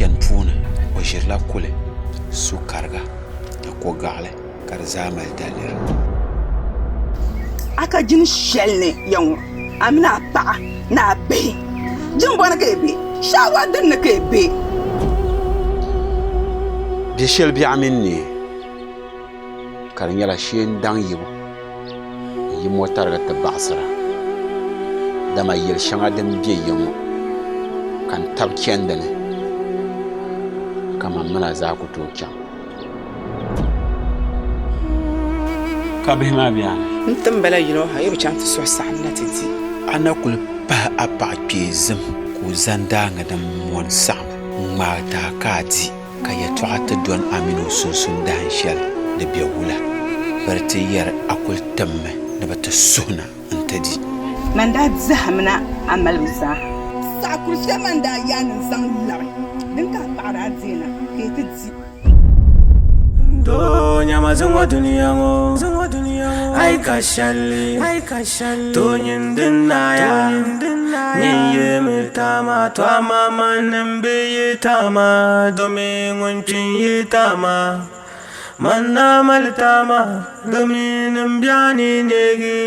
chɛni puuni o ʒirila kuli sukariga ni ko gaɣali ka di zaa mali dalira aka jini shɛli ni yaŋɔ a mini a paɣa ni a bihi jimbɔni ka yi be shaawa dinni ka yi be bia shɛli biɛɣu mini ne ka di nyɛla sheendaŋ yibu yi mɔtariga ti baɣasira dama yili shɛŋa din be yiŋɔ ka n tabi chɛndi ni ka mamina zaa ku tooi chaŋ ka bihi maa biɛni n tim bala yino ha yi bi chaŋ ti suhi saɣam na ti di a na kuli pahi a paɣa kpee zim ka o zani daanga din mɔni saɣam n ŋmaai taa ka a di ka yɛltɔɣa ti dɔni a mini o sunsuuni dahin shɛli ni be wula bari ti yɛri a kuli timmi ni bi ti suhina n ti di man daa zahimna a malim zaa saɣa kuri shɛli man daa yaa ni zaŋ labi din ka a paɣara a deena ka yi ti di do nyama zingwa duniya ŋɔ ai ka shalli to nyindin naya nyin ye mi tama to ama manin be ye tama domin ŋuncin ye tama man na mal tama domin n biani negi